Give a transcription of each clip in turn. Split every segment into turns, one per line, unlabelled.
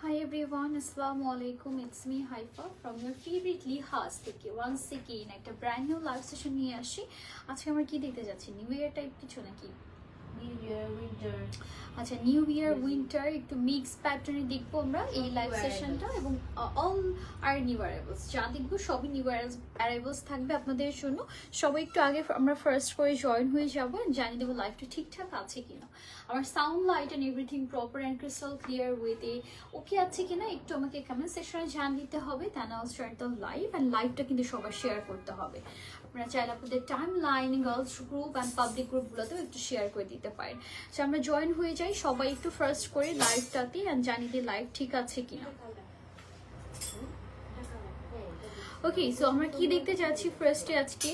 Hi everyone, Assalamu alaikum. It's me Haifa from your favorite Lihas থেকে once again একটা brand new live session নিয়ে আসি। আজকে আমরা কি দেখতে যাচ্ছি? নিউ ইয়ার টাইপ কিছু নাকি?
New year winter.
আচ্ছা, নিউ ইয়ার উইন্টার একটু মিক্স প্যাটার্নে দেখবো আমরা এই লাইভ সেশনটা, এবং অল আর নিউ অ্যারাইভেলস যা দেখবো সবই নিউ অ্যারাইভেলস থাকবে আপনাদের জন্য। সবাই একটু আগে আমরা ফার্স্ট করে জয়েন হয়ে যাবো, জানিয়ে দেবো লাইভটা ঠিকঠাক আছে কিনা, আমার sound light and everything proper and crystal clear ওয়েতে ওকে আছে কিনা একটু আমাকে কমেন্ট সেকশনে জানিয়ে দিতে হবে। দেন আইল স্টার্ট দ্য লাইভ, অ্যান্ড লাইভটা কিন্তু সবাই শেয়ার করতে হবে। আপনারা চাইলে আপনাদের time line, girls group and public গ্রুপগুলোতেও একটু শেয়ার করে দিতে পারেন। সো আমরা জয়েন হয়ে যাই সবাই একটু ফার্স্ট করে লাইভটাতে, অ্যান্ড জানিয়ে দিই লাইভ ঠিক আছে কিনা। ওকে, সো আমরা কি দেখতে যাচ্ছি ফার্স্টে আজকে?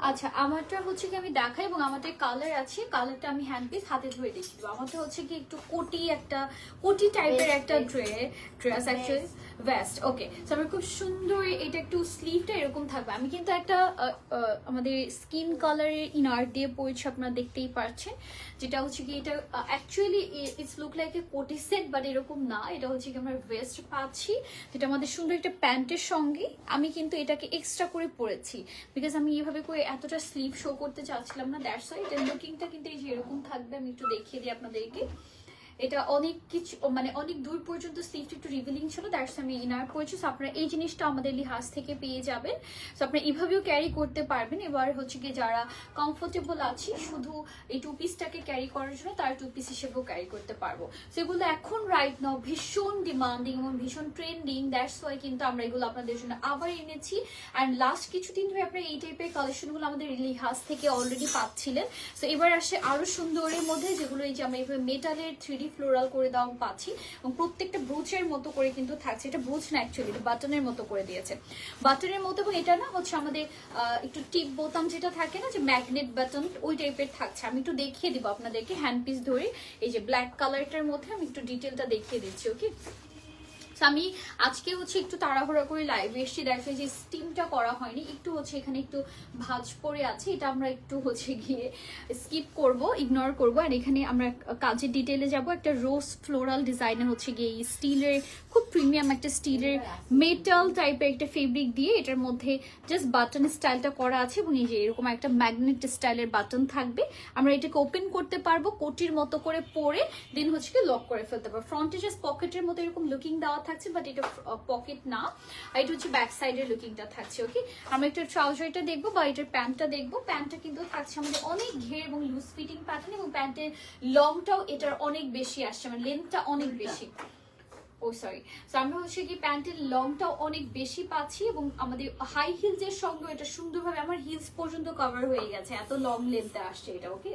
আচ্ছা, আমারটা হচ্ছে কি আমি দেখাই, এবং আমাদের কালার আছে, কালারটা আমি হ্যান্ড পিস হাতে ধরে দেখিয়ে দেবো। আমারটা হচ্ছে কি একটু কোটি টাইপের একটা ড্রেস অ্যাকচুয়ালি ভেস্ট। ওকে, সো আমার খুব সুন্দর, এটা একটু স্লিভটা এরকম থাকবে। আমি কিন্তু একটা আমাদের স্কিন কালারের ইনার দিয়ে পরেছি, আপনারা দেখতেই পাচ্ছেন, যেটা হচ্ছে কি এটা actually it's look like a কোটি সেট, বাট এরকম না। এটা হচ্ছে কি আমরা ভেস্ট পাচ্ছি, যেটা আমাদের সুন্দর একটা প্যান্টের সঙ্গে আমি কিন্তু এটাকে এক্সট্রা করে পরেছি, বিকজ আমি এইভাবে করে এতটা স্লিভ শো করতে চাচ্ছিলাম না। দ্যাটস ওয়াই এটার লুকিংটা কিন্তু এই যে এরকম থাকবে। আমি একটু দেখিয়ে দিই আপনাদেরকে, এটা অনেক কিছু মানে অনেক দূর পর্যন্ত স্লিভটা একটু রিভিলিং ছিল, দ্যাটস আমি ইনার করেছি। সো আপনারা এই জিনিসটা আমাদের লিহাজ থেকে পেয়ে যাবেন। সো আপনারা এইভাবেও ক্যারি করতে পারবেন। এবার হচ্ছে কি যারা কমফোর্টেবল আছি শুধু এই টু পিসটাকে ক্যারি করার জন্য, তার টু পিস হিসেবেও ক্যারি করতে পারবো। সেগুলো এখন রাইট নাও ভীষণ ডিমান্ডিং এবং ভীষণ ট্রেন্ডিং, দ্যাটস ওয়াই কিন্তু আমরা এগুলো আপনাদের জন্য আবার এনেছি। অ্যান্ড লাস্ট কিছুদিন ধরে আপনারা এই টাইপের কালেকশনগুলো আমাদের লিহাজ থেকে অলরেডি পাচ্ছিলেন। সো এবার আসে আরো সুন্দরের মধ্যে, যেগুলো এই যে আমরা এইভাবে মেটালের 3D ফ্লোরাল করে দেওয়া পাচ্ছি, এবং প্রত্যেকটা ব্রুচের মতো করে কিন্তু থাকছে। এটা ব্রুচ না, অ্যাকচুয়ালি এটা বাটনের মতো করে দিয়েছে, বাটনের মতো। এবং এটা না হচ্ছে আমাদের একটু টিপ বোতাম যেটা থাকে না, যে ম্যাগনেট বাটন, ওই টাইপের থাকছে। আমি একটু দেখিয়ে দিব আপনাদেরকে হ্যান্ড পিস ধরে। এই যে ব্ল্যাক কালারটার মধ্যে আমি একটু ডিটেলটা দেখিয়ে দিচ্ছি। ওকে, আমি আজকে হচ্ছে একটু তাড়াহুড়া করে লাইভে এসেছি, দেখে যে স্টিমটা করা হয়নি, একটু হচ্ছে এখানে একটু ভাঁজ পড়ে আছে, এটা আমরা একটু হচ্ছে গিয়ে স্কিপ করব, ইগনোর করব। আর এখানে আমরা কাজের ডিটেলে যাব। একটা রোজ ফ্লোরাল ডিজাইনের হচ্ছে গিয়ে স্টিলের, খুব প্রিমিয়াম একটা স্টিলের মেটাল টাইপের একটা ফেব্রিক দিয়ে এটার মধ্যে জাস্ট বাটন স্টাইলটা করা আছে, এবং এই যে এরকম একটা ম্যাগনেট স্টাইলের বাটন থাকবে। আমরা এটাকে ওপেন করতে পারবো কোটির মতো করে পরে, দেন হচ্ছে কি লক করে ফেলতে পারবো। ফ্রন্টে জাস্ট পকেটের মতো এরকম লুকিং দেওয়া থাকছে, বাট এটা পকেট না, আর এটা হচ্ছে ব্যাক সাইডের লুকিংটা থাকছে। ওকে, আমরা একটু ট্রাউজারটা দেখবো বা এটার প্যান্টটা দেখবো। প্যান্টটা কিন্তু থাকছে আমাদের অনেক ঘের এবং লুজ ফিটিং প্যাটার্ন, এবং প্যান্টের লংটাও এটার অনেক বেশি আসছে, মানে লেন্থটা অনেক বেশি। ও সরি, সো আমরা হচ্ছে কি প্যান্টের লংটাও অনেক বেশি পাচ্ছি, এবং আমাদের হাই হিলসের সঙ্গে এটা সুন্দরভাবে আমার হিলস পর্যন্ত কভার হয়ে গেছে, এত লং লেন্থে আসছে এটা। ওকে,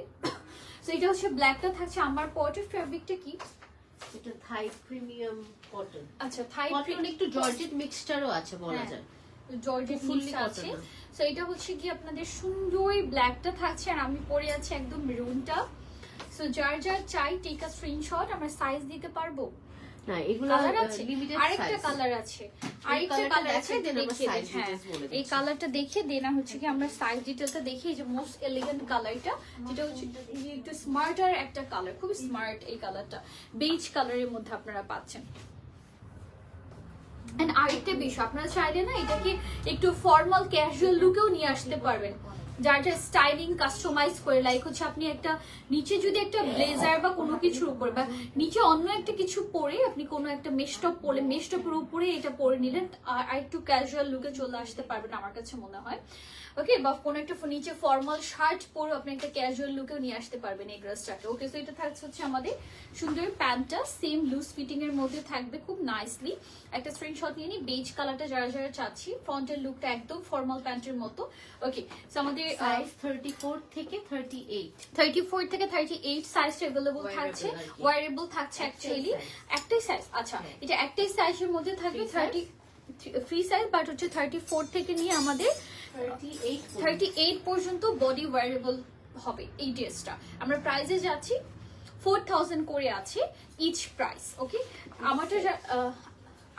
সো এটা হচ্ছে ব্ল্যাকটা থাকছে। আমার পটের ফেব্রিকটা কি?
এটা থাই প্রিমিয়াম কটন।
আচ্ছা, থাই
কটন একটু জর্জেট মিক্সচারও আছে বলা যায়,
জর্জেট ফুললি আছে। সো এটা হচ্ছে কি আপনাদের সুন্দর ব্ল্যাকটা থাকছে, আর আমি পরে আছি একদম মেরুনটা। সো যার যার চাই টেক আ স্ক্রিনশট, আমরা সাইজ দিতে পারবো
না, এগুলো লিমিটেড সাইজ।
আরেকটা কালার আছে, দেখিয়ে দেন। হ্যাঁ, এই কালারটা দেখিয়ে দেন, আর হচ্ছে কি আমরা সাইজ ডিটেলটা দেখি। এই যে মোস্ট এলিগেন্ট কালারটা, যেটা হচ্ছে একটু স্মার্টার একটা কালার, খুব স্মার্ট এই কালারটা, বেজ কালারের মধ্যে আপনারা পাচ্ছেন। এন্ড আরেকটা বিষয়, আপনারা চাইলে না এটাকে একটু ফর্মাল ক্যাজুয়াল লুকেও নিয়ে আসতে পারবেন, যার স্টাইলিং কাস্টমাইজ করে। লাইক হচ্ছে আপনি একটা নিচে যদি একটা ব্লেজার বা কোনো কিছুর উপরে, বা নিচে অন্য একটা কিছু পরে আপনি কোনো একটা মেশটপ পরে, মেশটপের উপরে এটা পরে নিলেন, আর একটু ক্যাজুয়াল লুকে চলে আসতে পারবেন আমার কাছে মনে হয়। ওকে, বা কোনো একটা নিচে ফর্মাল শার্ট পরে আপনি একটা ক্যাজুয়াল লুকেও নিয়ে আসতে পারবেন এই ড্রেসটাকে। ওকে, সো এটা থাকছে হচ্ছে আমাদের সুন্দর প্যান্টটা, সেম লুজ ফিটিং এর মধ্যে থাকবে, খুব নাইসলি। একটা স্ক্রিনশট নিয়ে নিই, বেজ কালারটা যারা যারা চাচ্ছি। ফ্রন্টের লুকটা একদম ফর্মাল প্যান্টের মতো। ওকে, সো আমাদের
সাইজ 34 থেকে 38,
34 থেকে 38 সাইজটা अवेलेबल থাকছে, ওয়্যারেবল থাকছে অ্যাকচুয়ালি। একটাই সাইজ, আচ্ছা এটা একটাই সাইজের মধ্যে থাকবে, 30 ফ্রি সাইজ, বাট হচ্ছে 34 থেকে নিয়ে আমাদের 38 পর্যন্ত বডি ওয়্যারেবল হবে এই ড্রেসটা। আমরা প্রাইসে যাচ্ছি 4000 করে আছে ইচ প্রাইস। ওকে, আমারটা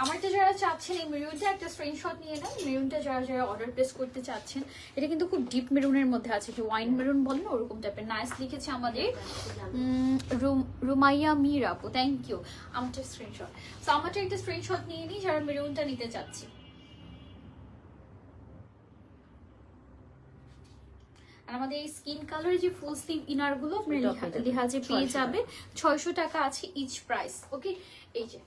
আমারটা যারা চাচ্ছেন এই মেরুনটা একটা স্ক্রিনশট নিয়ে নেন। মেরুনটা যারা যারা অর্ডার প্লেস করতে চাচ্ছেন, এটা কিন্তু খুব ডিপ মেরুনের মধ্যে আছে, যে ওয়াইন মেরুন বলেন না ওরকম টাইপের। নাইস লিখেছে আমাদের রুমাইয়া মির আপু, থ্যাংক ইউ। আমারটা স্ক্রিনশট, সো আমারটা একটা স্ক্রিনশট নিয়ে নিই যারা মেরুনটা নিতে চাচ্ছি। আর আমাদের এই স্কিন কালারের যে ফুল স্লিভ ইনার গুলো আপনার লিহাজে পেয়ে যাবেন, 600 টাকা আছে ইচ প্রাইস। ওকে, এই যে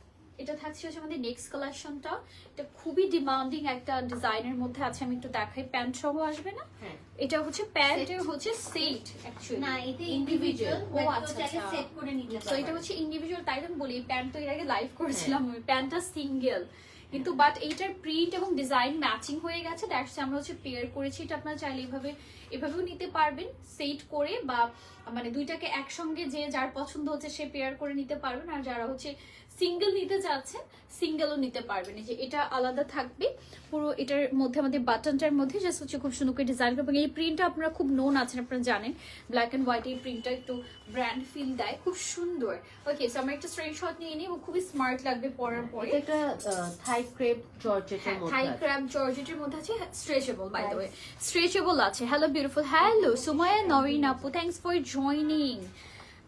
এটা থাকছে হচ্ছে আমাদের নেক্সট কালেকশনটা। এটা খুবই ডিমান্ডিং একটা ডিজাইনের মধ্যে আছে, আমি একটু দেখাই। প্যান্ট সহ আসবে না?
হ্যাঁ,
এটা হচ্ছে প্যান্টের হচ্ছে সেট অ্যাকচুয়ালি,
না এটা ইন্ডিভিজুয়াল।
ও আচ্ছা আচ্ছা,
সেট করে নিতে
তো এটা হচ্ছে ইন্ডিভিজুয়াল। তাই আমি বলি প্যান্ট তো এর আগে লাইভ করেছিলাম আমি, প্যান্টটা সিঙ্গেল কিন্তু বাট এইটার প্রিন্ট এবং ডিজাইন ম্যাচিং হয়ে গেছে, দ্যাটস আমরা হচ্ছে পেয়ার করেছি। এটা আপনারা চাইলে এভাবেও নিতে পারবেন সেট করে, বা মানে দুইটাকে একসঙ্গে যে যার পছন্দ হচ্ছে সে পেয়ার করে নিতে পারবেন। আর যারা হচ্ছে সিঙ্গেল নিতে চাচ্ছেন সিঙ্গেলও নিতে পারবেন। এই যে এটা আলাদা থাকবে পুরো, এটার মধ্যে আমাদের বাটনটার মধ্যে জাস্ট হচ্ছে খুব সুন্দর করে ডিজাইন করবেন। এই প্রিন্টটা আপনারা খুব নোন আছেন, আপনারা জানেন ব্ল্যাক এন্ড হোয়াইট এই প্রিন্টটা একটু ব্র্যান্ড ফিল দেয়, খুব সুন্দর। ওকে, সো আমরা একটা স্ক্রিনশট নিয়ে নিই এবং খুবই স্মার্ট লাগবে পরার পরে।
এটা একটা থাই ক্রেপ জর্জেটের মধ্যে
থাই
আছে।
ক্র্যাপ জর্জেটের মধ্যে আছে, stretchable by the way, stretchable আছে। Hello beautiful, hello Sumaiya Noreen আপু, থ্যাঙ্কস ফর জয়নিং।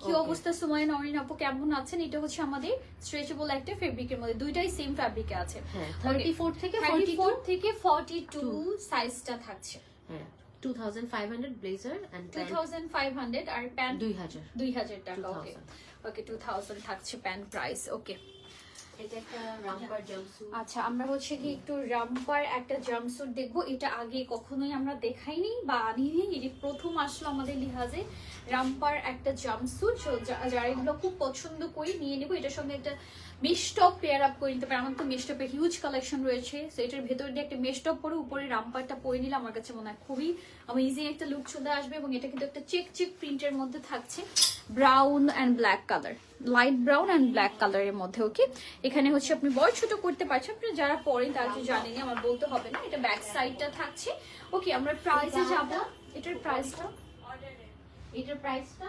কি অবস্থা সুমায়া নরিন আপু, কেমন আছেন? এটা হচ্ছে আমাদের স্ট্রেচেবল একটা ফেব্রিকের মধ্যে, দুইটাই সেম ফেব্রিকে আছে।
হ্যাঁ, 34 থেকে
34 থেকে 42 সাইজটা থাকছে।
হ্যাঁ, 2500 ব্লেজার এন্ড
2500 আর প্যান্ট
2000
টাকা। ওকে
2000
ওকে, 2000 থাকছে প্যান্ট প্রাইস। ওকে,
এটা একটা রামপার জাম্পস্যুট।
আচ্ছা আমরা হচ্ছে কি একটু রামপার একটা জাম্পস্যুট দেখবো। এটা আগে কখনোই আমরা দেখাইনি বা আনিনি, এটি প্রথম আসলো আমাদের লিহাজে রামপার একটা জাম্পস্যুট। যারা এগুলো খুব পছন্দ করি নিয়ে নেবো। এটার সঙ্গে একটা মেশ টপ পেয়ার আপ করে নিতে পারে। আমার তো মেশ টপের হিউজ কালেকশন রয়েছে, তো এটার ভেতর দিয়ে একটা মেশ টপ পরে উপরে রামপারটা পরে নিলে আমার কাছে মনে হয় খুবই অ্যামেজিং একটা লুক চলে আসবে। এবং এটা কিন্তু একটা চেক চেক প্রিন্টের মধ্যে থাকছে, brown and black colour, light brown and black কালারের মধ্যে। ওকে, এখানে হচ্ছে আপনি বড় ছোট করতে পারছেন, আপনি যারা পরেন তারা তো জানেনি, আমার বলতে হবে না। এটা ব্যাক সাইডটা থাকছে। ওকে, আমরা প্রাইসে যাব। এটার প্রাইসটা,
এটার প্রাইসটা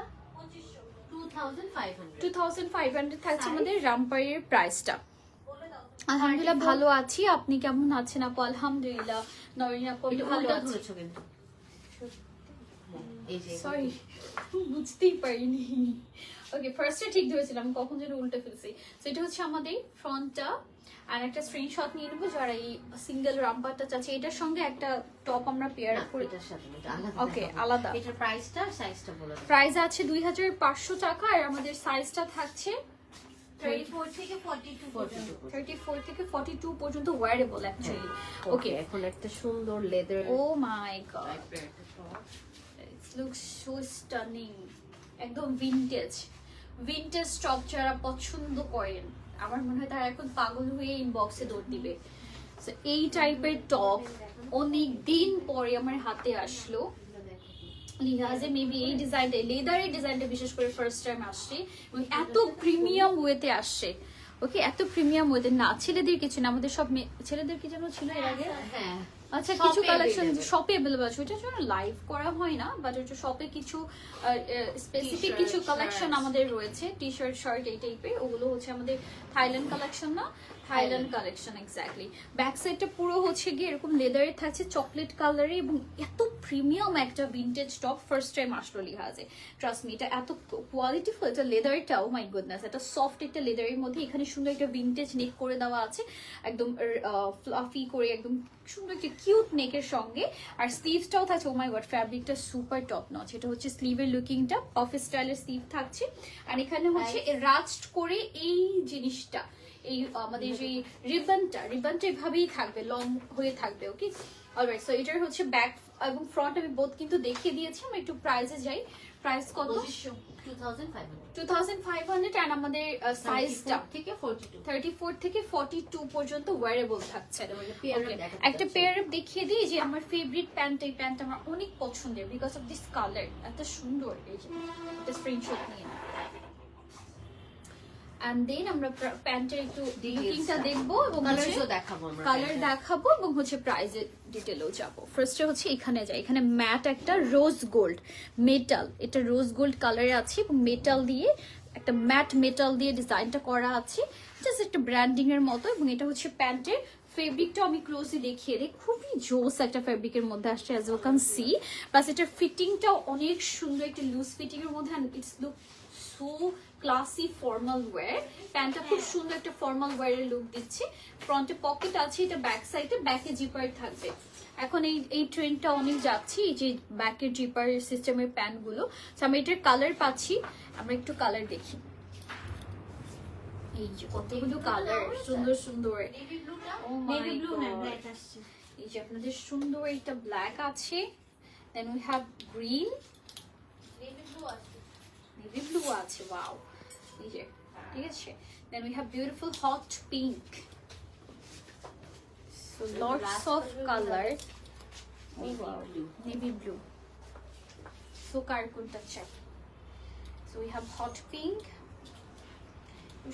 2500।
2500 থাকছে আমাদের রামপারের প্রাইসটা। আলহামদুলিল্লাহ ভালো আছি, আপনি কেমন আছেন আপু? আলহামদুলিল্লাহ। নরিন আপু
এটা
ভালো
উল্টা
আছে?
ধরেছো কিন্তু। এই যে
সরি, বুঝতেই পারিনি। ওকে, ফার্স্টে ঠিক ধরেছিলাম, কখন যেন উল্টে ফেলছি। তো এটা হচ্ছে আমাদের ফ্রন্টটা। আর একটা স্ক্রিনশট নিয়ে নেবো যারা এই সিঙ্গেল রামপারটা চাচ্ছে। এটার সঙ্গে একটা টপ আমরা পেয়ার করে।
এটার সাথে এটা আলাদা।
ওকে, আলাদা।
এটার প্রাইসটা সাইজটা বলে দাও।
প্রাইস আছে 2500 টাকা আর আমাদের সাইজটা থাকছে
34 থেকে 42 পর্যন্ত।
34 থেকে 42 পর্যন্ত ওয়্যারেবল অ্যাকচুয়ালি।
ওকে,
ওকে,
এখন একটা সুন্দর leather
O my god, looks so stunning, একদম ভিন্টেজ টপ যারা পছন্দ করেন আমার মনে হয় তারা এখন পাগল হয়ে ইনবক্সে দৌড় দিবে। So, এই টাইপের টপ অনেক দিন পরে আমার হাতে আসলো লিহাজে। মেবি এই ডিজাইনটা, লেদারের ডিজাইনটা বিশেষ করে ফার্স্ট টাইম আসছে এবং এত প্রিমিয়াম ওয়েতে আসছে। ওকে, এত প্রিমিয়াম ওয়েতে না, ছেলেদের কিছু না, আমাদের সব ছেলেদের কি যেন ছিল এর আগে।
হ্যাঁ,
আচ্ছা,
Shop
কিছু
এ
কালেকশন
available।
শপে अवेलेबल আছে, ওটার জন্য লাইভ করা হয় না, বাট ওটা শপে কিছু স্পেসিফিক
T-shirt,
কিছু কালেকশন
shirts।
আমাদের রয়েছে, টি শার্ট শার্ট এই টাইপের। ওগুলো হচ্ছে আমাদের থাইল্যান্ড কালেকশন না, থাইল্যান্ড কালেকশন এক্স্যাক্টলি। ব্যাক সাইডটা পুরো হচ্ছে গিয়ে এরকম লেদারের থাকছে, চকলেট কালারে, এবং এত প্রিমিয়াম একটা ভিন্টেজ টপ ফার্স্ট টাইম আসলো লিহাজে। ট্রাস্ট মি, এটা এত কোয়ালিটিফুল, এটা লেদারটাও মাই গুডনেস, এটা সফট একটা লেদারের মধ্যে। এখানে সুন্দর একটা ভিন্টেজ নেক করে দেওয়া আছে, একদম ফ্লাফি করে, একদম সুন্দর একটা কিউট নেকের সঙ্গে। আর স্লিভসটাও থাকছে, ও my god, ফ্যাব্রিকটা super top notch. এটা হচ্ছে স্লিভের লুকিংটা, অফিস স্টাইলের স্লিভ থাকছে। আর এখানে হচ্ছে রাস্ট করে এই জিনিসটা, এই আমাদের যে রিবনটা এভাবেই থাকবে, লং হয়ে থাকবে। ওকে, অলরাইট। সো এটার হচ্ছে ব্যাক এবং ফ্রন্ট আমি বোথ কিন্তু দেখিয়ে দিয়েছি। আমরা একটু প্রাইসে যাই। প্রাইস কত? 2500 আর আমাদের সাইজটা
34 থেকে 42।
34 থেকে 42 পর্যন্ত ওয়্যারেবল থাকছে।
Pair up
Okay,
দেখাতে
একটা
চাচ্ছি।
পেয়ার দেখিয়ে দিই, যে আমার ফেভারিট প্যান্ট, এই প্যান্ট আমার অনেক পছন্দের বিকজ অফ দিস কালার, এত সুন্দর। এই যে একটা স্ক্রিনশট নিয়ে এন্ড দেন আমরা প্যান্টের একটু লুকিংটা দেখবো এবং
কালারসও দেখাবো আমরা।
কালার দেখাবো এবং হচ্ছে প্রাইজের ডিটেলও যাবো। ফার্স্টে হচ্ছে এখানে যাই, এখানে ম্যাট একটা রোজ গোল্ড মেটাল, এটা রোজ গোল্ড কালারে আছে এবং মেটাল দিয়ে একটা ম্যাট মেটাল দিয়ে ডিজাইনটা করা আছে, জাস্ট একটা ব্র্যান্ডিং এর মতো। এবং এটা হচ্ছে প্যান্টের ফেব্রিকটা আমি ক্লোজলি দেখিয়ে দিই, খুবই জোস একটা ফেব্রিকের মধ্যে আসছে as you can see. Plus এটার ফিটিংটাও অনেক সুন্দর, একটা লুজ ফিটিং এর মধ্যে, and it's look so classy formal wear. প্যান্টটা খুব সুন্দর একটা ফর্মাল ওয়্যারের লুক দিচ্ছে। ফ্রন্টে পকেট আছে, এটা ব্যাক সাইডে, ব্যাকে জিপার থাকবে। এখন এই ট্রেন্ডটা অনেক যাচ্ছি, এই যে ব্যাকের জিপার সিস্টেমের প্যান্টগুলো। আমি এটার কালার পাচ্ছি, আমরা একটু কালার দেখি। এই যে কতগুলো কালার, সুন্দর সুন্দর।
নেভি ব্লুটা
Oh my
নেভি ব্লু না
God.
ব্ল্যাক আসছে।
এই যে আপনাদের সুন্দর একটা ব্ল্যাক আছে, then we have green,
navy blue আসছে।
নেভি ব্লু আছে, ওয়াও। এই যে ঠিক আছে, then we have beautiful hot pink. So lots of colour. Navy blue. So কার কোনটা চাই? So we have hot pink,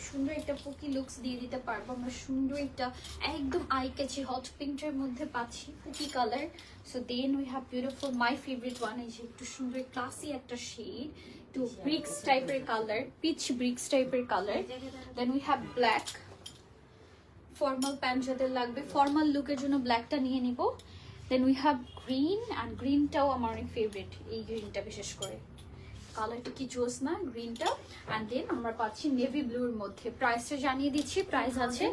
সুন্দর একটা পুকি লুকস দিয়ে দিতে পারবো আমরা, সুন্দর একটা একদম আই ক্যাচি হট পিঙ্কের মধ্যে পাচ্ছি পুকি colour. So then we have beautiful my favourite one, এই যে একটু সুন্দর ক্লাসি একটা শেড, একটু ব্রিক্স টাইপের কালার, পিচ ব্রিক্স টাইপের colour. Then we have black, formal pant যাদের লাগবে, ফর্মাল লুকের জন্য ব্ল্যাকটা নিয়ে নিব। Then we have green, and গ্রিনটাও আমার অনেক ফেভারিট, এই গ্রিনটা বিশেষ করে কালারটা কি জোস না গ্রিনটা। অ্যান্ড দেন আমরা পাচ্ছি নেভি ব্লুর মধ্যে। প্রাইসটা জানিয়ে দিচ্ছি, প্রাইস আছে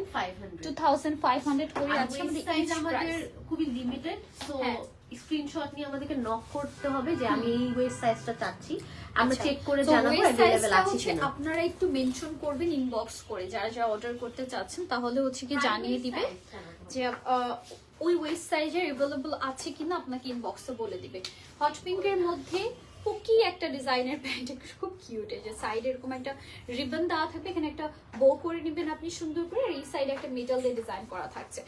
2500 করে আছে
সাইজ আমাদের খুবই লিমিটেড, সো
হ্যাঁ।
স্ক্রিনশট নিয়ে আমাদেরকে নক করতে হবে যে আমি এই ওয়েস্ট সাইজটা চাচ্ছি, আমরা
আচ্ছা,
চেক করে
তো
জানাবো
waist
अवेलेबल
size-টা
আছে
হচ্ছে
কিনা।
আপনারা একটু মেনশন করবেন ইনবক্স করে, যারা যারা অর্ডার করতে চাচ্ছেন, তাহলে হচ্ছে কি জানিয়ে দিবে যে ওই ওয়েস্ট সাইজের अवेलेबल আছে কিনা, আপনাকে ইনবক্সে বলে দিবে। হট পিঙ্কের মধ্যে পুকি একটা ডিজাইনের প্যান্ট, খুব কিউট। এই যে সাইডে এরকম একটা রিবন দেওয়া থাকবে, এখানে একটা বো করে নেবেন আপনি সুন্দর করে, আর এই সাইডে একটা মেটাল দিয়ে ডিজাইন করা থাকছে।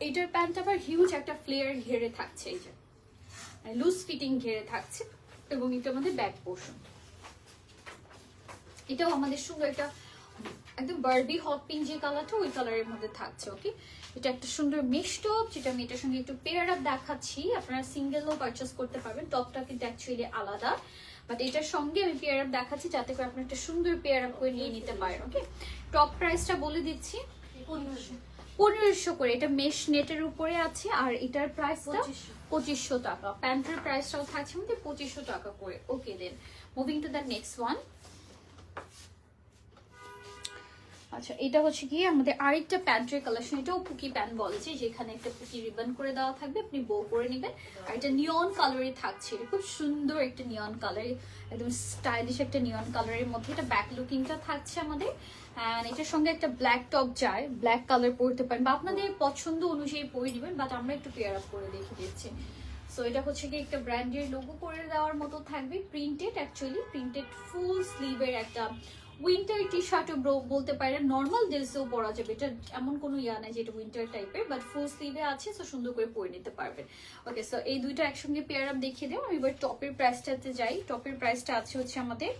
এইটার প্যান্ট আবার হিউজ একটা ফ্লেয়ার ঘেরে থাকছে, এই যে লুজ ফিটিং ঘেরে থাকছে, এবং এটা আমাদের ব্যাক পোর্শন। এটাও আমাদের সুন্দর একটা একদম বারবি হট পিঙ্ক যে কালারটা, ওই কালারের মধ্যে থাকছে। ওকে, এটা একটা সুন্দর মিশ টপ, যেটা আমি এটার সঙ্গে একটু পেয়ার আপ দেখাচ্ছি। আপনারা সিঙ্গেলও পারচেস করতে পারবেন, টপটা কিন্তু অ্যাকচুয়ালি আলাদা, বাট এটার সঙ্গে আমি পেয়ার আপ দেখাচ্ছি যাতে করে আপনারা একটা সুন্দর পেয়ার আপ করে নিয়ে নিতে পারেন। ওকে, টপ প্রাইসটা বলে দিচ্ছি 1500 করে। এটা মেশ নেটের উপরে আছে, আর এটার প্রাইসটা 2500 টাকা। প্যান্টের প্রাইসটাও থাকছে আমাদের 2500 টাকা করে। Okay, then moving to the next one. আচ্ছা, এটা হচ্ছে কি আমাদের আরেকটা প্যান্টের কালেকশন, এটাও পুকি প্যান্ট বলেছে, যেখানে একটা পুকি রিবন করে দেওয়া থাকবে, আপনি বো করে নেবেন। আর এটা নিয়ন কালারে থাকছে, এটা খুব সুন্দর একটা নিয়ন কালার, একদম স্টাইলিশ একটা নিয়ন কালারের মধ্যে। এটা ব্যাক লুকিংটা থাকছে আমাদের, অ্যান্ড এটার সঙ্গে একটা ব্ল্যাক টপ যায়, ব্ল্যাক কালার পরতে পারেন বা আপনাদের পছন্দ অনুযায়ী পরে নেবেন, বাট আমরা একটু পেয়ার আপ করে দেখে দিচ্ছি। সো এটা হচ্ছে কি একটা ব্র্যান্ডের লোগো করে দেওয়ার মতো থাকবে, প্রিন্টেড, অ্যাকচুয়ালি প্রিন্টেড ফুল স্লিভের একটা উইন্টার টি শার্টও বলতে পারেন, নর্মাল ড্রেসেও পরা যাবে। এটা এমন কোনো ইয়া নাই যে এটা উইন্টার টাইপের, বাট ফুল স্লিভে আছে, সো সুন্দর করে পরে নিতে পারবেন। ওকে, সো এই দুইটা একসঙ্গে পেয়ার আপ দেখিয়ে দেবো। আমি এবার টপের প্রাইসটাতে যাই। টপের প্রাইসটা আছে হচ্ছে আমাদের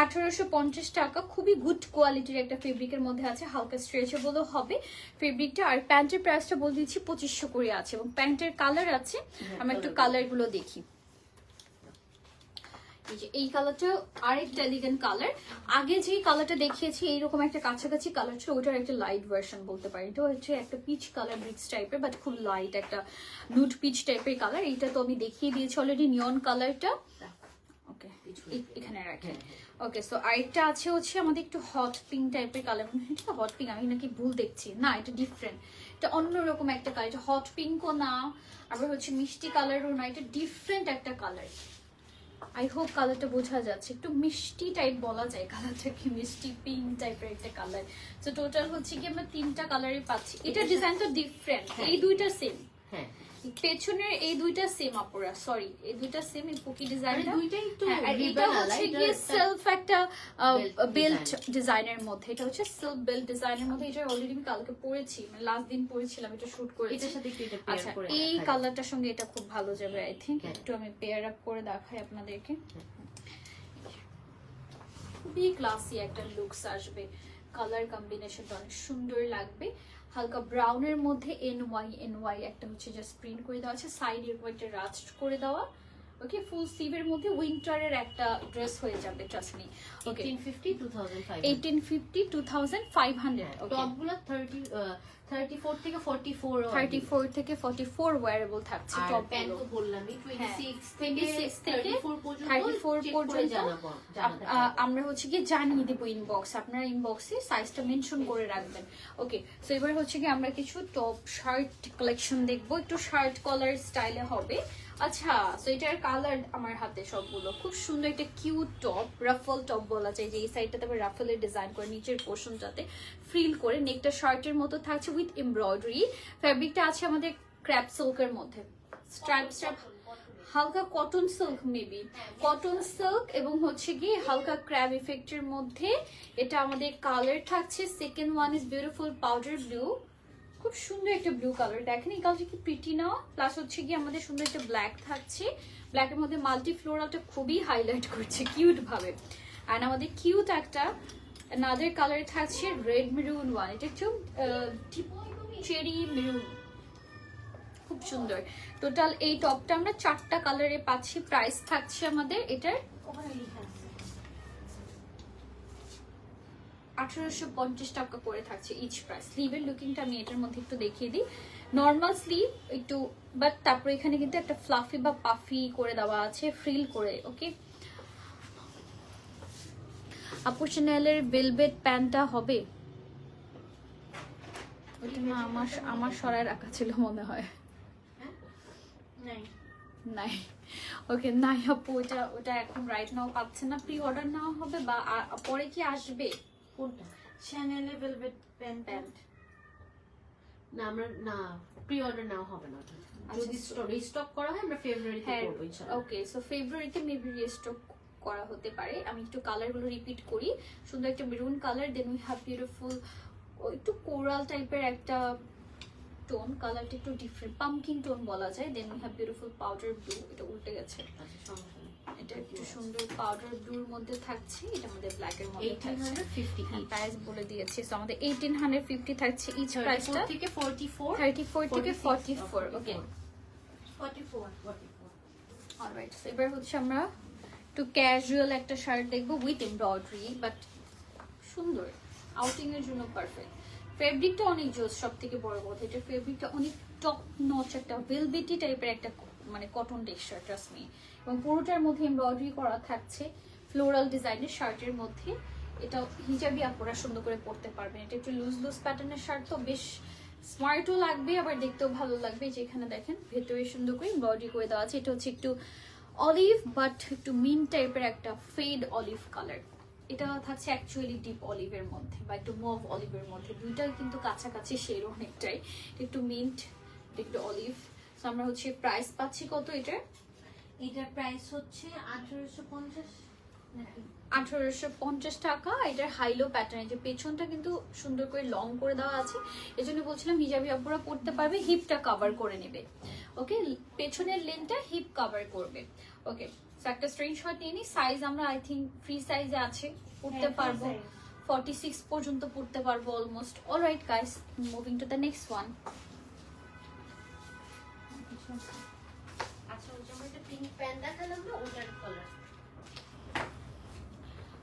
1850 টাকা। খুবই গুড কোয়ালিটির একটা ফেব্রিকের মধ্যে আছে, হালকা স্ট্রেচেবলও হবে ফেব্রিকটা। আর প্যান্টের প্রাইসটা বলে দিচ্ছি 2500 করে আছে, এবং প্যান্টের কালার আছে, আমরা একটু কালারগুলো দেখি। এই কালারটা আরেকটা এলিগেন্ট কালার। আগে যে কালারটা দেখিয়েছি এইরকম একটা কাছাকাছি কালার ছিল, ওটার একটা লাইট ভার্সন বলতে পারি। এটা হচ্ছে একটা পিচ কালার, ব্রিক্স টাইপের, বাট খুব লাইট একটা নুড পিচ টাইপের কালার। এইটা তো আমি দেখিয়ে দিয়েছি অলরেডি, নিয়ন কালারটা। ওকে, এখানে রাখেন। ওকে, সো আরেকটা আছে হচ্ছে আমাদের একটু হট পিঙ্ক টাইপের কালার। এটা হট পিঙ্ক, আমি নাকি ভুল দেখছি? না, এটা ডিফারেন্ট, এটা অন্যরকম একটা কালার। এটা হট পিঙ্কও না, আবার হচ্ছে মিষ্টি কালারও না, এটা ডিফারেন্ট একটা কালার। আই হোপ কালারটা বোঝা যাচ্ছে, একটু মিষ্টি টাইপ বলা যায় কালারটাকে, মিষ্টি পিঙ্ক টাইপের একটা কালার। তো টোটাল হচ্ছে কি আমরা 3টা কালারই পাচ্ছি। এটা ডিজাইনটা ডিফারেন্ট, এই দুইটা সেম।
হ্যাঁ,
পেছনের এই দুইটা সেম আপুরা, সরি এই দুইটা সেম, এই পুকি ডিজাইনটা
দুইটাই একটু
আর এটা হচ্ছে গিয়ে সেলফ একটা বেল্ট ডিজাইনের মধ্যে। এটা হচ্ছে সেলফ বেল্ট ডিজাইনের মধ্যে। এটা অলরেডি আমি কালকে পরেছি, মানে লাস্ট দিন পরেছিলাম, এটা শুট করেছি।
এটার সাথে একটু এটা পেয়ার
আচ্ছা,
করে
এই কালারটার সঙ্গে এটা খুব ভালো যাবে আই থিংক।
হ্যাঁ।
একটু আমি পেয়ার আপ করে দেখাই আপনাদেরকে। খুবই ক্লাসি একটা লুকস আসবে, কালার কম্বিনেশনটা অনেক সুন্দর লাগবে। হালকা ব্রাউনের মধ্যে NY একটা হচ্ছে জাস্ট প্রিন্ট করে দেওয়া আছে, সাইড এরকম একটা রাস্ট করে দেওয়া, ওকে ফুল স্লিভের মধ্যে উইন্টারের একটা ড্রেস হয়ে যাবে ট্রাস্ট মি। ওকে
1850 2500
1850 2500 ওকে
টপগুলো 34 থেকে 44
34 থেকে 44 ওয়্যারেবল থাকছে
আর
টপ
প্যান্ট তো বললামই 26 থেকে
26 থেকে
34 পর্যন্ত
34
check করে
পর্যন্ত
জানাবো
আমরা হচ্ছে কি জানিয়ে দেবো ইনবক্স, আপনারা ইনবক্সে সাইজটা মেনশন করে রাখবেন। ওকে সো এবার হচ্ছে কি আমরা কিছু টপ শার্ট কালেকশন দেখবো, একটু শার্ট কলার স্টাইলে হবে। আচ্ছা সো এটার কালার আমার হাতে সবগুলো খুব সুন্দর, একটা কিউট টপ, রাফল টপ বলা যায়, যে এই সাইডটাতে আবার রাফলের ডিজাইন করে নিচের পোর্শনটাতে ফ্রিল করে, নেকটা শার্টের মতো থাকছে উইথ এমব্রয়ডারি। ফ্যাব্রিকটা আছে আমাদের ক্র্যাপ সিল্কের মধ্যে, স্ট্রাইপ হালকা cotton silk, maybe cotton silk, এবং হচ্ছে কি হালকা ক্র্যাব ইফেক্টের মধ্যে। এটা আমাদের কালার থাকছে, second one is beautiful powder blue, খুব সুন্দর একটা ব্লু কালার, দেখেন এই কালারটা কি প্রিটি না। প্লাস হচ্ছে কি আমাদের সুন্দর একটা ব্ল্যাক থাকছে, ব্ল্যাকের মধ্যে মাল্টি ফ্লোরালটা খুবই হাইলাইট করছে কিউট ভাবে। আর আমাদের কিউট একটা নাদের কালার থাকছে রেড মেরুন ওয়ান, এটা একটু চেরি মেরুন, খুব সুন্দর। টোটাল এই টপটা আমরা 4টা কালারে পাচ্ছি। প্রাইস থাকছে আমাদের এটার 1850 টাকা করে থাকছে ইচ প্রাইস। স্লিভের লুকিংটা আমি এটার মধ্যে একটু দেখিয়ে দিই, নর্মাল স্লিভ একটু, বাট তারপরে এখানে কিন্তু একটা ফ্লাফি বা পাফি করে দেওয়া আছে ফ্রিল করে। ওকে আপু চ্যানেলের ভেলভেট প্যান্টটা হবে, ওটা না আমার সরায় রাখা ছিল মনে হয়, নাই। ওকে নাই আপু, ওটা এখন রাইট নাও পাচ্ছে না, প্রি অর্ডার নেওয়া হবে বা পরে কি আসবে?
কোনটা
চ্যানেলে ভেলভেট প্যান্ট
না আমরা না প্রি অর্ডার নাও হবে না, যদি রিস্টক করা হয় আমরা ফেব্রুয়ারিতে
হ্যাঁ
করব ইনশাআল্লাহ।
ওকে সো ফেব্রুয়ারিতে মেবি রিস্টক করা হতে পারে। আমি একটু কালারগুলো রিপিট করি, সুন্দর একটা maroon colour, then we have beautiful একটু কোরাল টাইপের একটা টোন, কালারটা একটু ডিফারেন্ট পামকিন টোন বলা যায়। Then we have beautiful powder blue, এটা উল্টে গেছে,
আচ্ছা সমস্যা নেই।
এটা একটু সুন্দর পাউডার ব্লুর মধ্যে থাকছে, এটা আমাদের ব্ল্যাক এর মধ্যে থাকছে।
1850
প্রাইস বলে দিয়েছি, সো আমাদের 1850 থাকছে ইচ প্রাইসটা,
34 থেকে 44
34 থেকে 44 ওকে
44
অলরাইট। সো এবার হচ্ছে আমরা একটু ক্যাজুয়াল একটা শার্ট দেখবো উইথ এমব্রয়ডারি, বাট সুন্দর, আউটিং এর জন্য পারফেক্ট। ফেব্রিকটা অনেক জোস, সব থেকে বড় কথা এটা ফেব্রিকটা অনেক টপ নচ, একটা ভেলভেটি টাইপের একটা মানে কটন টেক্সচার ট্রাস্ট মি, এবং পুরোটার মধ্যে এমব্রয়ডারি করা থাকছে ফ্লোরাল ডিজাইনের শার্টের মধ্যে। এটা হিজাবি আপুরা সুন্দর করে পরতে পারবেন, এটা একটু লুজ প্যাটার্নের শার্ট, তো বেশ স্মার্টও লাগবে আবার দেখতেও ভালো লাগবে। যেখানে দেখেন ভেতরে সুন্দর করে এমব্রয়ডারি করে দেওয়া আছে, এটা হচ্ছে একটু অলিভ বাট একটু মিন টাইপের একটা ফেড অলিভ কালার, এটা থাকছে অ্যাকচুয়ালি ডিপ অলিভের মধ্যে বা একটু মুভ অলিভের মধ্যে, দুইটা কিন্তু কাছাকাছি শেড অনেকটাই, একটু মিন্ট একটু অলিভ। সো আমরা হচ্ছে প্রাইস পাচ্ছি কত এটার?
এটার প্রাইস হচ্ছে 1850 নাকি
1850 টাকা। এটার হাইলো প্যাটার্ন, যে পেছনটা কিন্তু সুন্দর করে লং করে দেওয়া আছে, এজন্য বলছিলাম হিজাবি আপুরা পড়তে পারবে, হিপটা কভার করে নেবে। ওকে পেছনের লেনটা হিপ কভার করবে। ওকে একটা স্ক্রিনশট নিয়ে নিই, সাইজ আমরা আই থিঙ্ক ফ্রি সাইজে আছে, পড়তে পারবো 46 পর্যন্ত পড়তে পারবো almost. Alright guys, moving to the next one.
আচ্ছা ওই যে আমরা একটা পিঙ্ক প্যান্ট দেখালাম না, ওটার কালার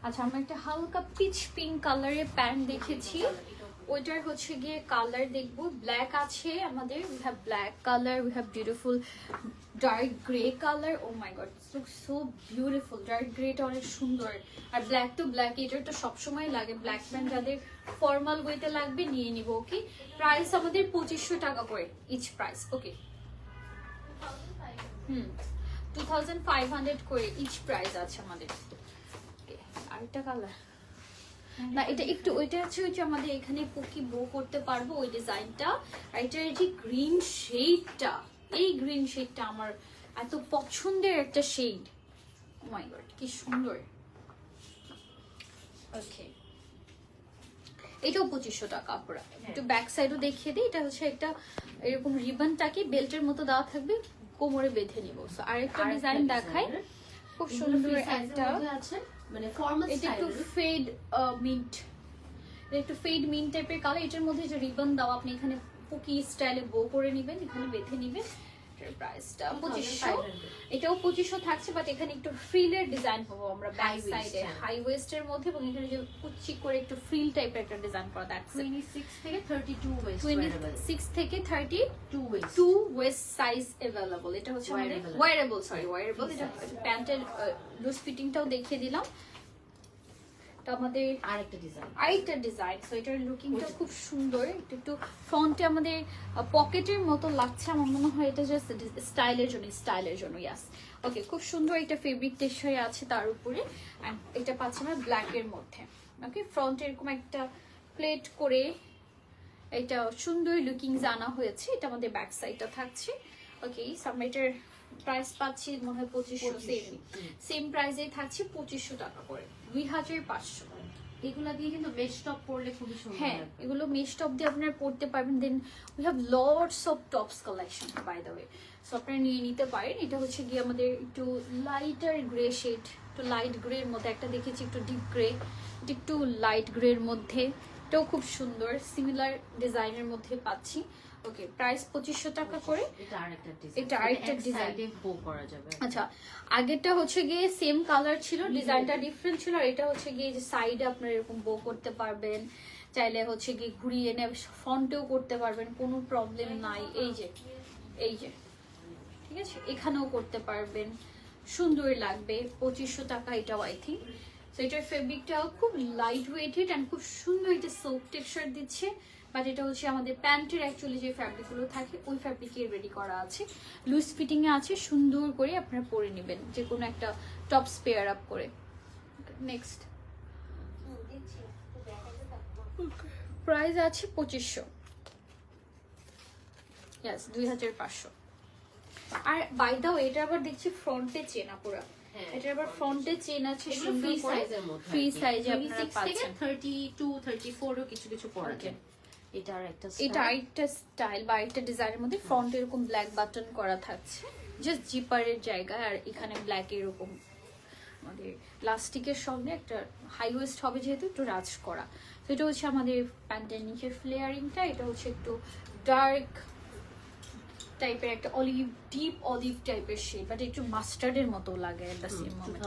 আচ্ছা আমরা একটা হালকা পিচ পিঙ্ক কালারের প্যান্ট দেখেছি, ওইটার হচ্ছে গিয়ে কালার দেখবো। ব্ল্যাক আছে আমাদের, we have black colour, we have beautiful dark grey colour. Oh my god look so beautiful, dark গ্রেটা অনেক সুন্দর, আর ব্ল্যাক তো ব্ল্যাক, এটার তো সবসময় লাগে ব্ল্যাক প্যান্ট, যাদের ফর্মাল ওয়েতে লাগবে নিয়ে নিব। ওকে প্রাইস আমাদের 2500 টাকা করে ইচ প্রাইস। ওকে 2500 করে ইচ প্রাইস আছে আমাদের। আরেকটা কালার না, এটা একটু ওইটা হচ্ছে ওই যে আমাদের এখানে পুকি বো করতে পারবো ওই ডিজাইনটা, আর এটার এই যে গ্রিন শেডটা, এই গ্রিন শেডটা আমার এত পছন্দের একটা শেড, ও মাই গড কি সুন্দর। ওকে এটাও 2500 টাকা পুরা। একটু ব্যাক সাইডও দেখিয়ে দিই, এটা হচ্ছে একটা এরকম রিবনটাকে বেল্টের মতো দেওয়া থাকবে, কোমরে বেঁধে নিব। সো আরেকটা ডিজাইন দেখাই, খুব সুন্দর একটা,
আছে মানে ফর্মাল
এটা একটু ফেড মিন্ট, এটা একটু ফেড মিন্ট টাইপের কালার, এটার মধ্যে যে রিবন দাও আপনি এখানে পুকি স্টাইলে বো করে নেবেন, এখানে বেঁধে নেবেন, প্রাইসটা 2500
2500
এটাও 2500 থাকছে, বাট এখানে একটু ফ্রিলের ডিজাইন পাবো আমরা ব্যাক
High waist,
সাইডে,
হ্যাঁ।
হাই ওয়েস্টের মধ্যে, এবং এখানে যে কুচি করে একটু ফ্রিল টাইপের একটা ডিজাইন করা, দ্যাটস
26 থেকে 32 ওয়েস্ট ওয়ারেবল
26 থেকে
2 ওয়েস্ট
2 ওয়েস্ট সাইজ अवेलेबल। এটা হচ্ছে আমাদের
Wearable.
Wearable, sorry wearable. এটা প্যান্টের লুজ ফিটিংটাও দেখিয়ে দিলাম। এটা আমাদের
আরেকটা ডিজাইন
আরেকটা ডিজাইন। সো এটার লুকিংটা খুব সুন্দর, একটু ফ্রন্টে আমাদের পকেটের মতো লাগছে, আমার মনে হয় এটা জাস্ট স্টাইলের জন্য ইয়াস। ওকে, খুব সুন্দর একটা ফেব্রিক টেক্সচারে আছে তার উপরে, এন্ড এটা পাচ্ছি আমরা ব্ল্যাক এর মধ্যে। ওকে, ফ্রন্টে এরকম একটা প্লেট করে এটা সুন্দর লুকিং জানা হয়েছে। এটা আমাদের ব্যাক সাইডটা থাকছে। ওকে, আমরা এটার প্রাইস পাচ্ছি মনে হয় 2500, সেম প্রাইসেই থাকছে 2500 টাকা করে, 2500।
এগুলা দিয়ে কিন্তু মেশ টপ পরলে খুবই সুন্দর
হ্যাঁ,
লাগবে।
এগুলো মেশ টপ দিয়ে আপনারা পড়তে পারবেন। Then we have lots of tops collection by the way, so আপনারা নিয়ে নিতে পারেন। এটা হচ্ছে গিয়ে আমাদের একটু লাইটার গ্রে শেড, একটু লাইট গ্রে এর মধ্যে একটা দেখেছি, একটু ডিপ গ্রে, এটা একটু লাইট গ্রে এর মধ্যে, এটাও খুব সুন্দর সিমিলার ডিজাইনের মধ্যে পাচ্ছি। ওকে, প্রাইস 2500 টাকা করে।
এটা আরেকটা ডিজাইন,
এটা আরেকটা ডিজাইন।
সাইডে বো করা যাবে।
আচ্ছা, আগেরটা হচ্ছে গিয়ে সেম কালার ছিল, ডিজাইনটা ডিফারেন্ট ছিল, আর এটা হচ্ছে গিয়ে যে সাইডে আপনারা এরকম বো করতে পারবেন, চাইলে হচ্ছে গিয়ে ঘুরিয়ে এনে ফন্টেও করতে পারবেন, কোনো প্রবলেম নাই। এই যে ঠিক আছে, এখানেও করতে পারবেন, সুন্দর লাগবে। 2500 টাকা এটাও আই থিঙ্ক। তো এটার ফেব্রিকটাও খুব লাইট ওয়েটেড অ্যান্ড খুব সুন্দর একটা সিল্ক টেক্সচার দিচ্ছে, বাট এটা হচ্ছে আমাদের প্যান্টের অ্যাকচুয়ালি যে ফ্যাব্রিকগুলো থাকে ওই ফ্যাব্রিকে রেডি করা আছে, লুজ ফিটিং এ আছে, সুন্দর করে আপনারা পরে নেবেন যে কোনো একটা টপস পেয়ার আপ করে। নেক্সট প্রাইস আছে 2500, ইয়েস 2500। আর বাই দা ওয়ে এটা আবার দেখছি ফ্রন্টে চেনা পুরো,
হ্যাঁ,
এটা আবার ফ্রন্টে চেন আছে
এগুলো
সুন্দর
ফ্রি
করে,
সাইজের মধ্যে,
ফ্রি সাইজে আপনারা
26 থেকে
পাচ্ছেন।
32 34 ও কিছু কিছু পরা
Okay.
যায়। এটা আরেকটা
এটা আরেকটা স্টাইল বা আরেকটা ডিজাইনের মধ্যে ফ্রন্ট এরকম ব্ল্যাক বাটন করা থাকছে, জাস্ট জিপারের জায়গায়, আর এখানে ব্ল্যাক এরকম আমাদের প্লাস্টিকের সঙ্গে একটা হাই ওয়েস্ট হবে যেহেতু একটু রাজ করা। তো এটা হচ্ছে আমাদের প্যান্টের নিচের ফ্লেয়ারিংটা, এটা হচ্ছে একটু ডার্ক টাইপের একটা অলিভ, ডিপ অলিভ টাইপের শেড, বাট একটু মাস্টার্ডের মতো লাগে at the same moment.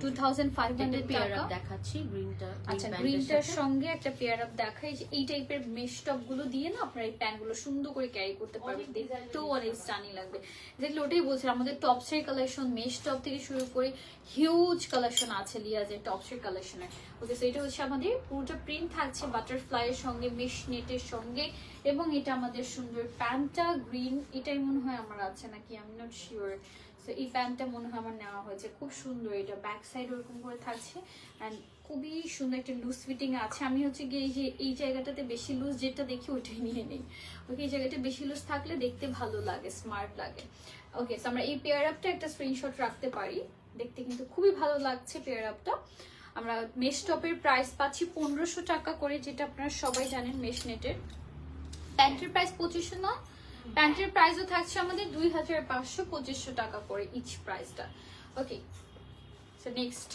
2500
pair
টাকা।
আপ দেখাচ্ছি গ্রিনটা,
আচ্ছা, গ্রিনটার সঙ্গে একটা পেয়ার আপ দেখাই, যে এই টাইপের মেশ টপ গুলো দিয়ে না আপনারা এই প্যান্ট গুলো সুন্দর করে ক্যারি করতে পারবেন, দেখতেও অনেক স্টানিং লাগবে। যেগুলো ওটাই বলছিলাম, আমাদের টপসের কালেকশন, মেশ টপ থেকে শুরু করে হিউজ কালেকশন আছে লিয়াজের টপসের কালেকশনের। ওকে, সো এটা হচ্ছে আমাদের পুরোটা প্রিন্ট থাকছে বাটারফ্লাই এর সঙ্গে, মেশ নেটের সঙ্গে, এবং এটা আমাদের সুন্দর প্যান্টটা গ্রিন, এটাই মনে হয় আমার আছে নাকি আমি নট শিওর। সো এই প্যান্টটা মনে হয় আমার নেওয়া হয়েছে, খুব সুন্দর। এটা ব্যাক সাইড ওরকম করে থাকছে অ্যান্ড খুবই সুন্দর একটা লুজ ফিটিং আছে। আমি হচ্ছে গিয়ে এই যে এই জায়গাটাতে বেশি লুজ যেটা দেখি ওটাই নিয়ে নেই। ওকে, এই জায়গাটা বেশি লুজ থাকলে দেখতে ভালো লাগে, স্মার্ট লাগে। ওকে, সো আমরা এই পেয়ার আপটা একটা স্ক্রিনশট রাখতে পারি, দেখতে কিন্তু খুবই ভালো লাগছে পেয়ার আপটা। আমরা মেশ টপের প্রাইস পাচ্ছি 1500 টাকা করে, যেটা আপনারা সবাই জানেন মেশ নেটের। প্যান্টের প্রাইস 2500 না, প্যান্টের প্রাইসও থাকছে আমাদের 2500, 2500 টাকা করে ইচ প্রাইসটা। ওকে, সো নেক্সট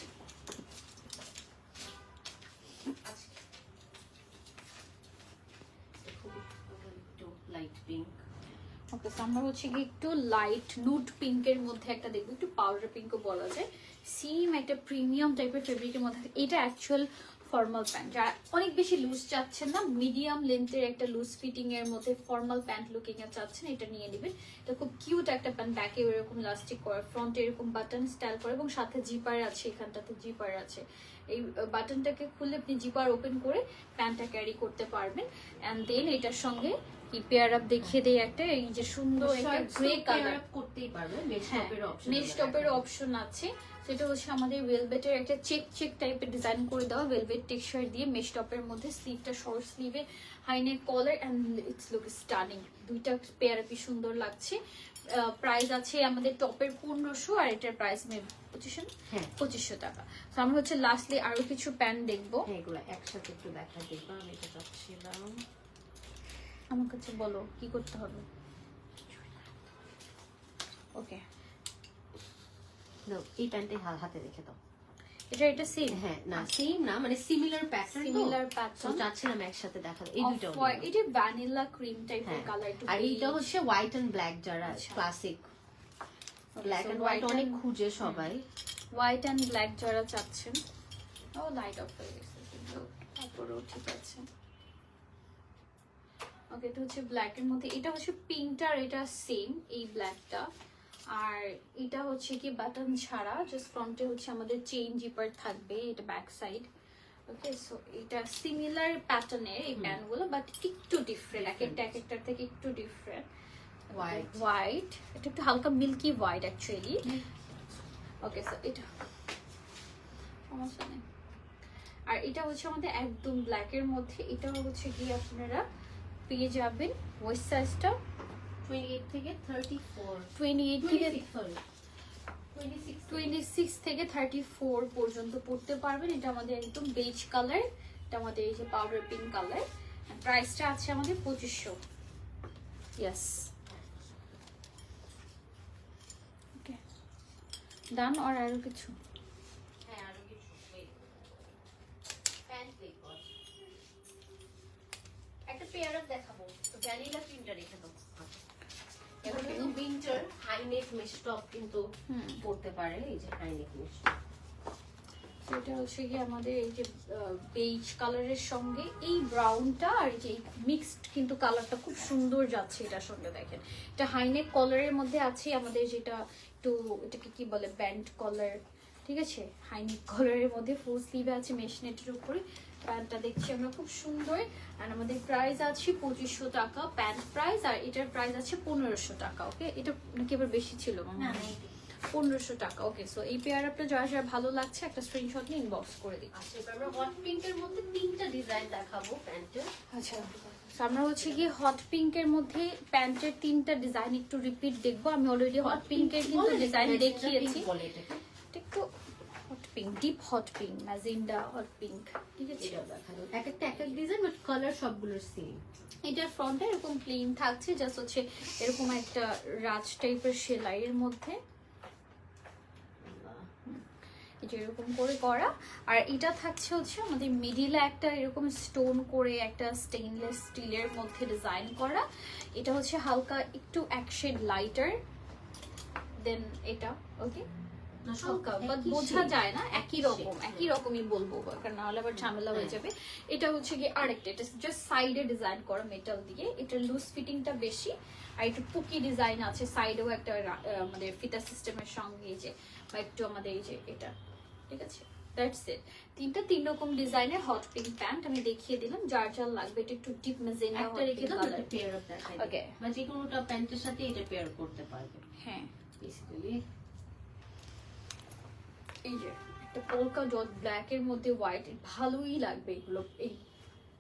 লাইট পিঙ্ক।
ওকে, আমরা হচ্ছে কি একটু লাইট নুড পিঙ্কের মধ্যে একটা দেখবো, একটু পাউডার পিঙ্কও বলা যায়, সেম একটা প্রিমিয়াম টাইপের ফেব্রিকের মধ্যে। এটা অ্যাকচুয়াল ফর্মাল প্যান্ট, যারা অনেক বেশি লুজ চাচ্ছেন না, মিডিয়াম লেন্থের একটা লুজ ফিটিং এর মধ্যে ফর্মাল প্যান্ট লুকিং এ চাচ্ছেন, এটা নিয়ে নেবেন। এটা খুব কিউট একটা প্যান্ট, ব্যাকে এরকম লাস্টিক করা, ফ্রন্টে এরকম বাটন স্টাইল করে, এবং সাথে জিপার আছে, এখানটাতে জিপার আছে। এই বাটনটাকে খুলে আপনি জিপার ওপেন করে প্যান্টটা ক্যারি করতে পারবেন। অ্যান্ড দেন এটার সঙ্গে কি পেয়ার আপ দেখিয়ে দেয় একটা, এই যে সুন্দর একটা গ্রে কালার
করতেই পারবে, মেশ
হ্যাঁ,
টপের অপশন,
মেশ টপের অপশন আছে। সেটা হচ্ছে আমাদের ভেলভেটের একটা চেক চেক টাইপের ডিজাইন করে দেওয়া, ভেলভেট টেক্সচার দিয়ে মেশ টপের মধ্যে, স্লিভটা শর্ট স্লিভে, high neck collar, and it's look stunning. দুইটা পেয়ার আপই সুন্দর লাগছে। প্রাইস আছে আমাদের টপের 1500, আর এটার প্রাইস 2500 টাকা। তো আমরা হচ্ছে লাস্টলি আরো কিছু প্যান্ট দেখবো।
হ্যাঁ, এগুলো একসাথে একটু দেখা দিবা, আমি এটা চাচ্ছিলাম।
আমার কাছে বলো কি করতে হবে। ওকে,
এই প্যান্টে হাতে রেখে দাও।
এটা সেম
হ্যাঁ না সেম না মানে সিমিলার প্যাটার্ন
সিমিলার
তো
প্যাটার্ন
চাচ্ছিলাম একসাথে দেখাবো এই দুটো
এটা ভ্যানিলা ক্রিম টাইপের
হ্যাঁ
কালার একটু
আর এইটা হচ্ছে হোয়াইট এন্ড ব্ল্যাক যারা
আচ্ছা।
Classic black
so
and white
white
অনেক
and-
খুঁজে সবাই
হোয়াইট অ্যান্ড ব্ল্যাক যারা চাচ্ছেন ও লাইট অফ হয়ে গেছে কিন্তু তারপরেও ঠিক আছে ওকে এটা হচ্ছে ব্ল্যাক এর মধ্যে এটা হচ্ছে পিঙ্কটা আর এটা সেম এই ব্ল্যাকটা আর এটা হচ্ছে কি বাটন ছাড়া জাস্ট ফ্রন্টে হচ্ছে আমাদের চেইন জিপার থাকবে এটা ব্যাক সাইড ওকে সো এটা সিমিলার প্যাটার্নের এই প্যান্টগুলো বাট একটু ডিফারেন্ট এক একটার থেকে একটু ডিফারেন্ট
White.
হোয়াইট এটা একটু হালকা milky white actually okay so এটা সমস্যা নেই আর এটা হচ্ছে আমাদের একদম ব্ল্যাক এর মধ্যে এটা হচ্ছে কি আপনারা পেয়ে যাবেন ওয়েস্ট সাইজটা
28 থেকে 34
28 থেকে
26
26 থেকে 34 পর্যন্ত পড়তে পারবেন এটা আমাদের একদম বেজ কালার এটা আমাদের এই যে পাউডার পিঙ্ক কালার প্রাইসটা আছে আমাদের 2500 ইয়েস ওকে ডান আর আরো কিছু
হ্যাঁ আরো কিছু প্যান্ট প্লে কর একটা পেয়ার আপ দেখাবো তো ভ্যানিলা প্রিন্টটা রেখে দাও এখন কিন্তু winter high neck mesh top কিন্তু পড়তে পারে এই যে হাই নেক মেশ
এটা হচ্ছে কি আমাদের এই যে বেজ কালারের সঙ্গে এই ব্রাউনটা আর এই যে মিক্সড কিন্তু কালারটা খুব সুন্দর যাচ্ছে এটার সঙ্গে দেখেন এটা হাইনেক কলারের মধ্যে আছে আমাদের যেটা একটু এটাকে কি বলে ব্যান্ড কলার ঠিক আছে হাইনেক কলারের মধ্যে ফুল স্লিভে আছে মেশনেটের উপরে প্যান্টটা দেখছি আমরা খুব সুন্দর আর আমাদের প্রাইস আছে 2500 টাকা প্যান্ট প্রাইস আর এটার প্রাইস আছে 1500 টাকা ওকে এটা নাকি আবার বেশি ছিল মামা?
না না এই
1500 টাকা ওকে সো এই পেয়ার আপটা যারা যারা ভালো লাগছে একটা স্ক্রিনশট নিয়ে ইনবক্স করে দিই
আচ্ছা এবার আমরা হট পিঙ্কের মধ্যে তিনটা ডিজাইন দেখাবো প্যান্টের
আচ্ছা তো আমরা হচ্ছে কি হট পিঙ্কের মধ্যে প্যান্টের তিনটা ডিজাইন একটু রিপিট দেখবো আমি অলরেডি হট পিঙ্কের কিন্তু ডিজাইন দেখিয়েছি
বলে এটাকে
এটা একটু hot pink deep hot pink magenta hot pink ঠিক আছে
এটা দেখানো এক একটা এক এক ডিজাইন বাট কালার সবগুলোর সেম
এটার ফ্রন্টে এরকম প্লেন থাকছে জাস্ট হচ্ছে এরকম একটা রাজ টাইপের সেলাইয়ের মধ্যে এই যে এরকম করে করা আর এটা থাকছে হচ্ছে আমাদের মিডিলে একটা এরকম স্টোন করে একটা স্টেইনলেস স্টিলের মধ্যে ডিজাইন করা এটা হচ্ছে হালকা একটু এক শেড লাইটার দেন এটা ওকে হালকা বাট বোঝা যায় না একই রকমই বলবো কারণ নাহলে আবার ঝামেলা হয়ে যাবে এটা হচ্ছে কি আরেকটা এটা জাস্ট সাইডে ডিজাইন করা মেটাল দিয়ে এটা লুজ ফিটিংটা বেশি আর একটু পুকি ডিজাইন আছে সাইডেও একটা আমাদের ফিতা সিস্টেমের সঙ্গে এই যে বা একটু আমাদের এই যে এটা ঠিক আছে দ্যাটস ইট তিন রকম ডিজাইনের হট পিঙ্ক প্যান্ট আমি দেখিয়ে দিলাম যার যার লাগবে এটা একটু ডিপ মেজেন্ডা
একটা রেখে দাও একটা পেয়ার আপ দেখাই
ওকে
বা যে কোনোটা প্যান্টের সাথে এটা পেয়ার করতে পারবে
হ্যাঁ
বেসিক্যালি
এই যে একটা পোলকা ডট ব্ল্যাক এর মধ্যে হোয়াইট ভালোই লাগবে এগুলো এই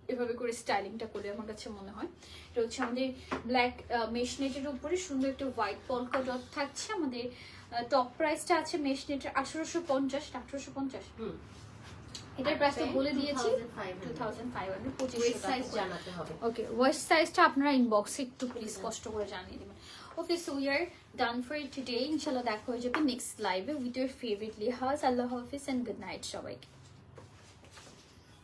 এভাবে করে স্টাইলিংটা করে আমার কাছে মনে হয় এটা হচ্ছে আমাদের ব্ল্যাক মেশনেটের উপরে সুন্দর একটা হোয়াইট পোলকা ডট থাকছে আমাদের টপ প্রাইসটা আছে মেশনেটের 1850 এটার প্রাইসটা বলে দিয়েছি 2500
ওয়েস্ট সাইজ
2500
জানাতে হবে
ওকে ওয়েস্ট সাইজটা আপনারা ইনবক্সে একটু প্লিজ কষ্ট করে জানিয়ে দিবেন okay so we are done for today ইনশাআল্লাহ দেখা হয়ে যাবে নেক্সট লাইভে উইথ ইউর ফেভারিট লিহাজ আল্লাহ হাফিজ এন্ড গুড নাইট সবাইকে